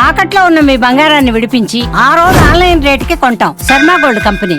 తాకట్లో ఉన్న మీ బంగారాన్ని విడిపించి ఆ రోజు ఆన్లైన్ రేటుకి కొంటాం. Sharma gold company.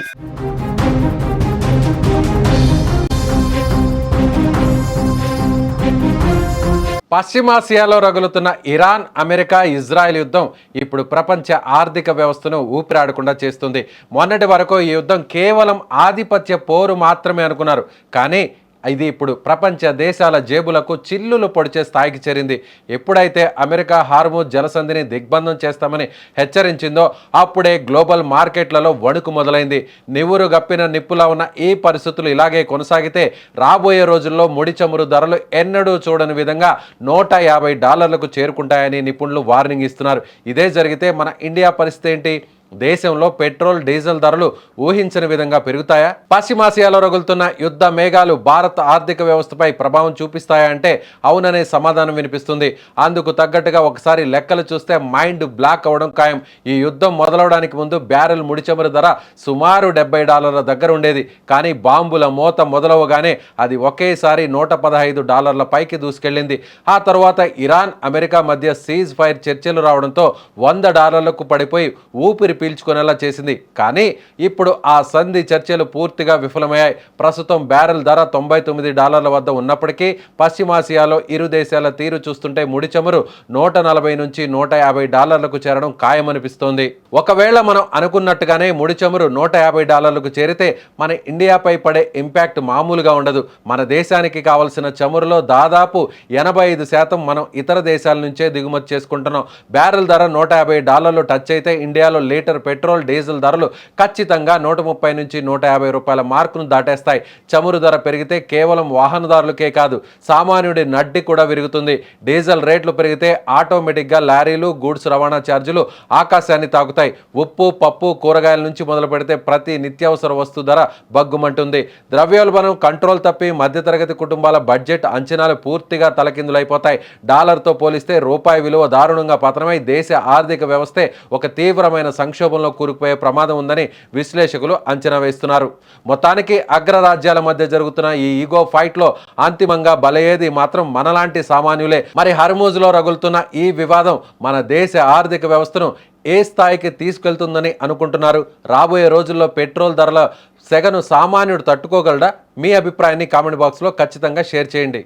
పశ్చిమాసియాలో రగులుతున్న ఇరాన్, అమెరికా, ఇజ్రాయెల్ యుద్ధం ఇప్పుడు ప్రపంచ ఆర్థిక వ్యవస్థను ఊపిరాడకుండా చేస్తుంది. మొన్నటి వరకు ఈ యుద్ధం కేవలం ఆధిపత్య పోరు మాత్రమే అనుకున్నారు. కానీ ఇది ఇప్పుడు ప్రపంచ దేశాల జేబులకు చిల్లులు పొడిచే స్థాయికి చేరింది. ఎప్పుడైతే అమెరికా హార్మూజ్ జలసంధిని దిగ్బంధం చేస్తామని హెచ్చరించిందో అప్పుడే గ్లోబల్ మార్కెట్లలో వణుకు మొదలైంది. నివురు గప్పిన నిప్పులా ఉన్న ఈ పరిస్థితులు ఇలాగే కొనసాగితే రాబోయే రోజుల్లో ముడి చమురు ధరలు ఎన్నడూ చూడని విధంగా $150కు చేరుకుంటాయని నిపుణులు వార్నింగ్ ఇస్తున్నారు. ఇదే జరిగితే మన ఇండియా పరిస్థితి ఏంటి? దేశంలో పెట్రోల్, డీజిల్ ధరలు ఊహించని విధంగా పెరుగుతాయా? పశ్చిమాసియాలో రగులుతున్న యుద్ధ మేఘాలు భారత ఆర్థిక వ్యవస్థపై ప్రభావం చూపిస్తాయా అంటే అవుననే సమాధానం వినిపిస్తుంది. అందుకు తగ్గట్టుగా ఒకసారి లెక్కలు చూస్తే మైండ్ బ్లాక్ అవ్వడం ఖాయం. ఈ యుద్ధం మొదలవడానికి ముందు బ్యారెల్ ముడిచమురు ధర సుమారు $70 దగ్గర ఉండేది. కానీ బాంబుల మోత మొదలవగానే అది ఒకేసారి $115 పైకి దూసుకెళ్లింది. ఆ తర్వాత ఇరాన్, అమెరికా మధ్య సీజ్ ఫైర్ చర్చలు రావడంతో $100కు పడిపోయి ఊపిరి పీల్చుకునేలా చేసింది. కానీ ఇప్పుడు ఆ సంధి చర్చలు పూర్తిగా విఫలమయ్యాయి. ప్రస్తుతం బ్యారెల్ ధర $99 వద్ద ఉన్నప్పటికీ పశ్చిమాసియాలో ఇరు దేశాల తీరు చూస్తుంటే ముడి చమురు $140 నుంచి $150కు చేరడం ఖాయమనిపిస్తోంది. ఒకవేళ మనం అనుకున్నట్టుగానే ముడి చమురు $150కు చేరితే మన ఇండియాపై పడే ఇంపాక్ట్ మామూలుగా ఉండదు. మన దేశానికి కావలసిన చమురులో దాదాపు 85% మనం ఇతర దేశాల నుంచే దిగుమతి చేసుకుంటున్నాం. బ్యారెల్ ధర $150 టచ్ అయితే ఇండియాలో లీటర్ పెట్రోల్, డీజిల్ ధరలు ఖచ్చితంగా $130 నుంచి $150 మార్కును దాటేస్తాయి. చమురు ధర పెరిగితే కేవలం వాహనదారులకే కాదు, సామాన్యుడి నడ్డి కూడా విరుగుతుంది. డీజిల్ రేట్లు పెరిగితే ఆటోమేటిక్గా లారీలు, గూడ్స్ రవాణా ఛార్జీలు ఆకాశాన్ని తాకుతాయి. ఉప్పు, పప్పు, కూరగాయల నుంచి మొదలు పెడితే ప్రతి నిత్యావసర వస్తు ధర బగ్గుమంటుంది. ద్రవ్యోల్బణం కంట్రోల్ తప్పి మధ్యతరగతి కుటుంబాల బడ్జెట్ అంచనాలు పూర్తిగా తలకిందులైపోతాయి. డాలర్తో పోలిస్తే రూపాయి విలువ దారుణంగా పతనమై దేశ ఆర్థిక వ్యవస్థే ఒక తీవ్రమైన సంక్షోభంలో కూరుకుపోయే ప్రమాదం ఉందని విశ్లేషకులు అంచనా వేస్తున్నారు. మొత్తానికి అగ్రరాజ్యాల మధ్య జరుగుతున్న ఈ ఈగో ఫైట్ లో అంతిమంగా బలయ్యేది మాత్రం మనలాంటి సామాన్యులే. మరి హర్మూజ్లో రగులుతున్న ఈ వివాదం మన దేశ ఆర్థిక వ్యవస్థను ఏ స్థాయికి తీసుకెళ్తుందని అనుకుంటున్నారు? రాబోయే రోజుల్లో పెట్రోల్ ధరల సెగను సామాన్యుడు తట్టుకోగలడా? మీ అభిప్రాయాన్ని కామెంట్ బాక్స్లో ఖచ్చితంగా షేర్ చేయండి.